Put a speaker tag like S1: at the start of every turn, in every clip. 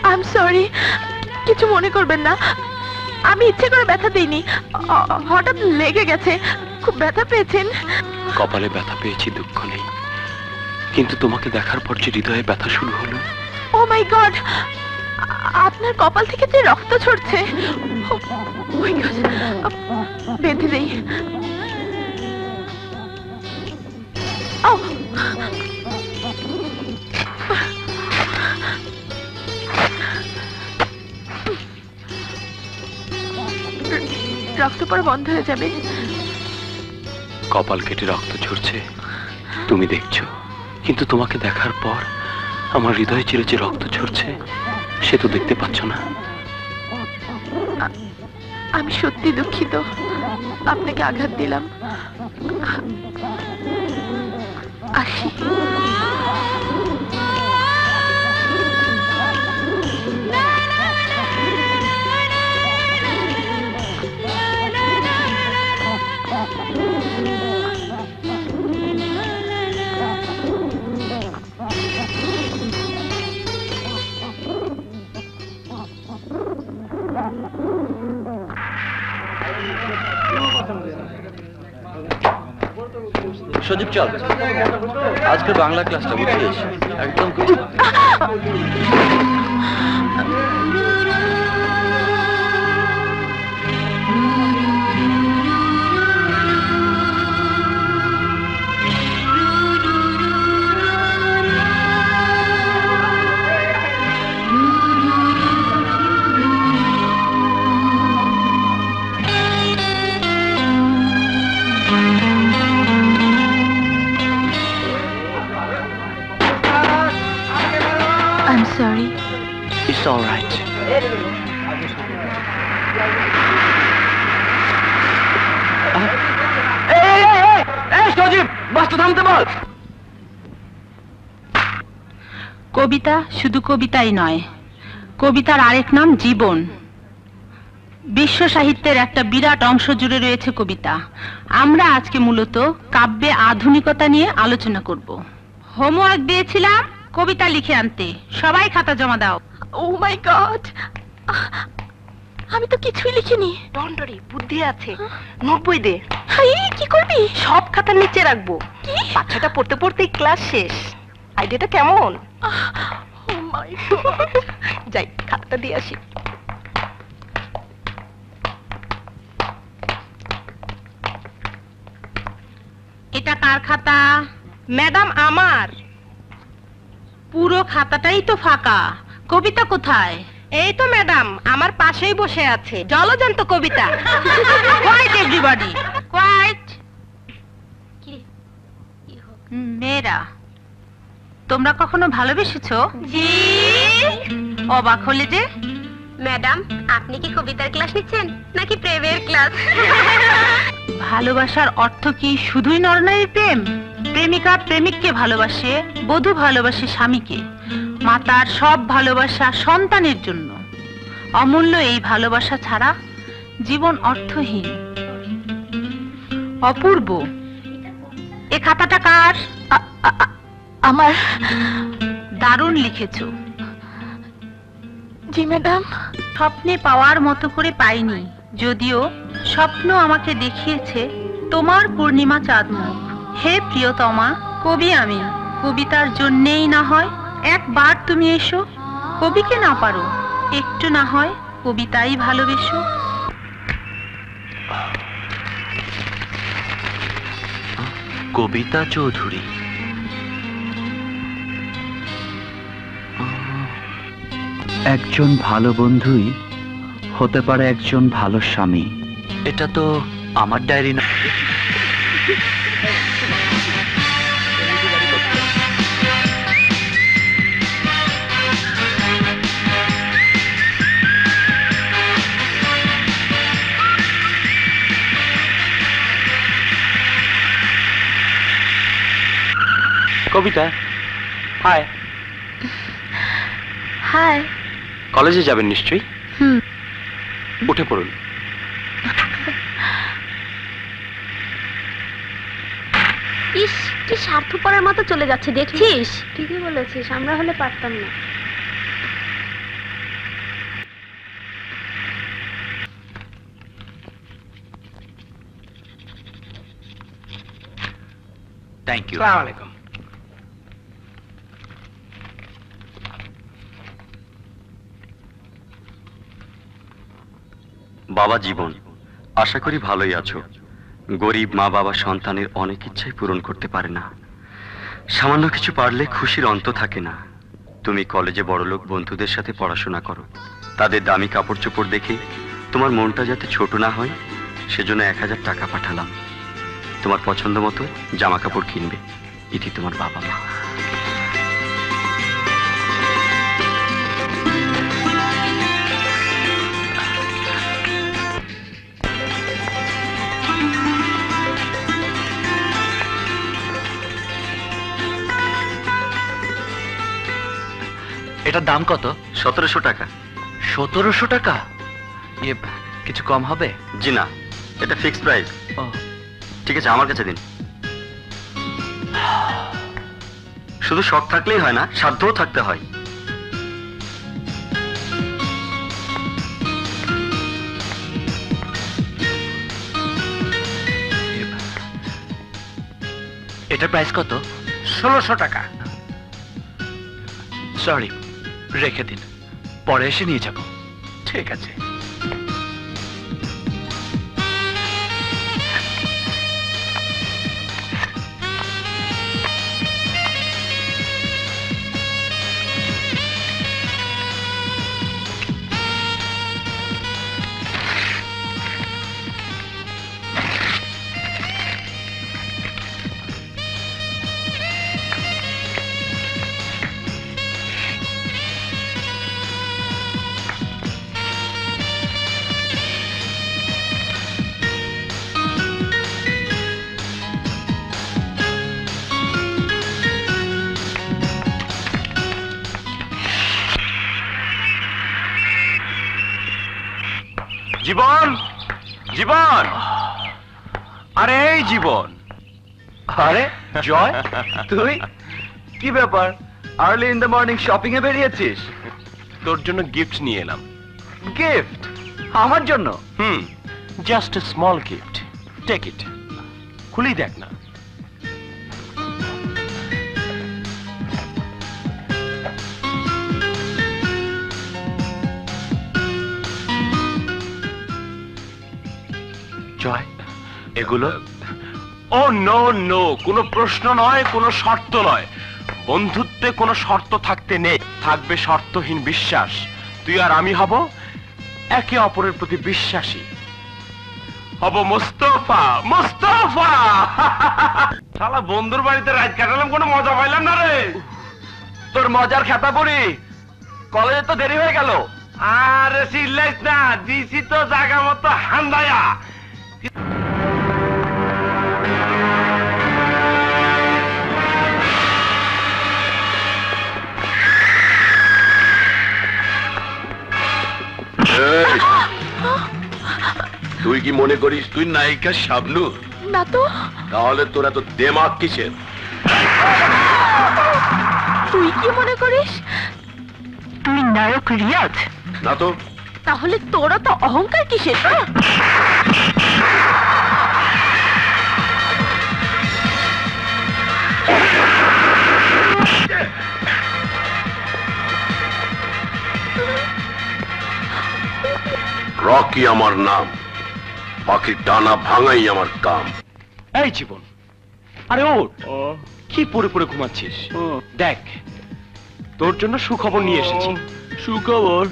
S1: I am sorry, কিছু মনে করবেন না, আমি ইচ্ছে করে ব্যথা দিইনি, হঠাৎ লেগে গেছে। খুব ব্যথা পেয়েছেন?
S2: কপালে ব্যথা পেয়েছি, দুঃখ নেই, কিন্তু তোমাকে দেখার পর যে হৃদয়ে ব্যথা শুরু হলো।
S1: ও মাই গড, আপনার কপাল থেকে যে রক্ত ঝরছে। বেঁধে দেই। রক্ত পড়া বন্ধ হয়ে যাবে।
S2: কপাল কেটে রক্ত ঝরছে তুমি দেখছো, কিন্তু তোমাকে দেখার পর আমার হৃদয়ে চিরে যে রক্ত ঝরছে সে তো দেখতে পাচ্ছ না।
S1: আমি সত্যি দুঃখিত, আপনাকে আঘাত দিলাম। আসি।
S3: সজীব চল, আজকে বাংলা ক্লাসটা বুঝিস একদম।
S1: I'm sorry.
S2: It's all right.
S3: সজীব, বাসটা থামতে বল।
S4: কবিতা শুধু কবিতাই নয়, কবিতার আরেক নাম জীবন। বিশ্ব সাহিত্যের একটা বিরাট অংশ জুড়ে রয়েছে কবিতা। আমরা আজকে মূলত কাব্যে আধুনিকতা নিয়ে আলোচনা করব। হোমওয়ার্ক দিয়েছিলাম কবিতা লিখে আনতে, সবাই খাতা জমা দাও।
S1: ও মাই গড, আমি তো কিছুই লিখিনি।
S5: ডন্ডরি বুদ্ধি আছে, নোট বই দে।
S1: হাই, কি করবি?
S5: সব খাতার নিচে রাখবো।
S1: কি?
S5: বাচ্চাটা পড়তে পড়তেই ক্লাস শেষ। আইডিয়াটা কেমন?
S1: ও মাই গড,
S5: যাই খাতাটা দিয়ে আসি।
S4: এটা কার খাতা?
S5: ম্যাডাম আমার।
S4: পুরো খাতাটাই তো ফাঁকা, কবিতা কোথায়?
S5: এই তো ম্যাডাম, আমার পাশেই বসে আছে জলজান্ত কবিতা।
S4: Quiet everybody, quiet. মেয়েরা, তোমরা কখনো ভালোবেসেছো?
S5: জি।
S4: অবাক হলে যে?
S5: ম্যাডাম, আপনি কি কবিতার ক্লাস নিচ্ছেন নাকি প্রেমের ক্লাস?
S4: ভালোবাসার অর্থ কি শুধুই নরনারীর প্রেম? প্রেমিকা প্রেমিককে ভালোবাসে, বধূ ভালোবাসে স্বামীকে। মাতার সব ভালোবাসা সন্তানের জন্য। অমূল্য এই ভালোবাসা ছাড়া জীবন অর্থহীন। অপূর্ব, এ খাতাটা কার?
S1: আমার।
S4: দারুণ লিখেছো।
S1: জি ম্যাডাম।
S4: স্বপ্নে পাওয়ার মতো করে পাইনি, যদিও স্বপ্ন আমাকে দেখিয়েছে তোমার পূর্ণিমা চাঁদমুখ। হে প্রিয়তমা, কবি আমি, কবিতার জন্যেই না হয় একবার তুমি এসো। কবিকে না পারো, একটু না হয় কবিতাই ভালোবেসো।
S2: কবিতা চৌধুরী।
S6: একজন ভালো বন্ধুই হতে পারে একজন ভালো স্বামী।
S2: এটা তো আমার ডায়েরি না। কবিতা, হাই।
S1: হাই।
S2: কলেজে যাবেন নিশ্চয়ই? উঠে পড়ুন।
S1: ইস,
S5: কি স্বার্থপরের মতো চলে যাচ্ছে দেখছিস? ঠিকই বলেছিস, আমরা হলে পারতাম না।
S6: Thank you.
S2: আসসালামু আলাইকুম।
S3: বাবা জীবন, আশা করি ভালোই আছো। গরিব মা বাবা সন্তানের অনেক ইচ্ছাই পূরণ করতে পারে না। সামান্য কিছু পারলে খুশির অন্ত থাকে না। তুমি কলেজে বড়লোক বন্ধুদের সাথে পড়াশোনা করো, তাদের দামি কাপড় চোপড় দেখে তোমার মনটা যাতে ছোট না হয় সেজন্য 1000 টাকা পাঠালাম। তোমার পছন্দ মতো জামা কাপড় কিনবে। এটি তোমার বাবা মা।
S6: এটার দাম কত?
S3: 1700 টাকা।
S6: 1700 টাকা? ইয়ে, কিছু কম হবে?
S3: জি না, এটা ফিক্সড প্রাইস।
S6: ও,
S3: ঠিক আছে, আমার কাছে দিন। শুধু শখ থাকলেই হয় না, সাধ্যও থাকতে হয়।
S6: এটার প্রাইস কত?
S2: 1600 টাকা।
S6: সরি, রেখে দিন, পরে এসে নিয়ে যাব।
S2: ঠিক আছে। জীবন, জীবন, আরে এই জীবন।
S6: আরে জয়, তুই? কি ব্যাপার, early in the morning shopping এ বেরিয়েছিস?
S2: তোর জন্য গিফট নিয়ে এলাম।
S6: গিফট? আমার জন্য?
S2: Just a small gift, take it. খুলেই দেখ না।
S6: জয়, এগুলো?
S2: ও নো নো, কোনো প্রশ্ন নয়, কোনো শর্ত নয়। বন্ধুত্বে কোনো শর্ত থাকতে নেই, থাকবে শর্তহীন বিশ্বাস। তুই আর আমি হব একে অপরের প্রতি বিশ্বাসী, হব মোস্তফা মোস্তফা। শালা বন্ধুর বাড়িতে রাত কাটালাম, কোনো মজা পাইলাম না রে।
S6: তোর মজার খেতা পড়ি, কলেজে তো দেরি হয়ে গেল।
S2: আরে চিল্লাইস না, দিছি তো জায়গা মতো হান্দায়া।
S7: তুই কি মনে করিস তুই নায়িকা শাবনূর?
S1: না তো।
S7: তাহলে তোর এত দেমাগ কিসের?
S1: তুই কি মনে করিস তুই নায়ক রিয়াজ?
S7: না তো।
S1: তাহলে তোরা তো অহংকার কিসের?
S7: রকি আমার নাম, পাখির ডানা ভাঙাই আমার কাম।
S2: এই জীবন, আরে ওঠ, কি পড়ে পড়ে ঘুমাচ্ছিস? দেখ, তোর জন্য সুখবর নিয়ে এসেছি।
S6: সুখবর?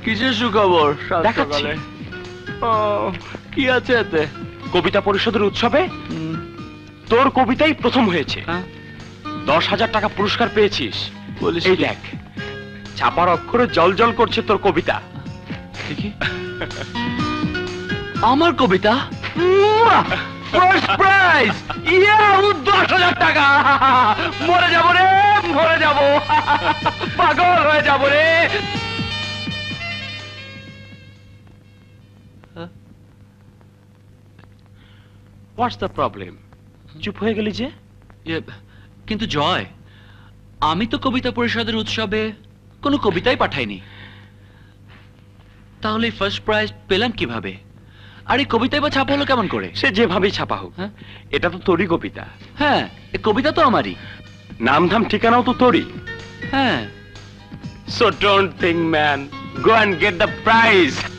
S6: কিসের সুখবর?
S2: দেখাচ্ছি।
S6: কি আছে এতে?
S2: কবিতা পরিষদের উৎসবে তোর কবিতাই প্রথম হয়েছে। 10,000 টাকা পুরস্কার পেয়েছিস।
S6: বলিস
S2: এই
S6: কি?
S2: দেখ, ছাপার অক্ষরে জল জল করছে তোর কবিতা।
S6: দেখি। আমার কবিতা?
S2: First prize! ইয়া, 10,000 টাকা! মরে যাব রে, মরে যাব, পাগল হয়ে যাব রে। What's the problem? চুপ হয়ে গেলি যে?
S8: কিন্তু জয়, আমি তো কবিতা পরিষদের উৎসবে কোনো কবিতাই পাঠাইনি, তাহলে ফার্স্ট প্রাইজ পেলাম কিভাবে? আর এই কবিতাই বা ছাপা হলো কেমন করে?
S2: সে যেভাবেই ছাপা হোক,
S8: হ্যাঁ?
S2: এটা তো তোরই কবিতা।
S8: হ্যাঁ, এই কবিতা তো আমারই।
S2: নাম ধাম ঠিকানাও তো তোরই।
S8: হ্যাঁ।
S2: So don't think, man. Go and get the prize.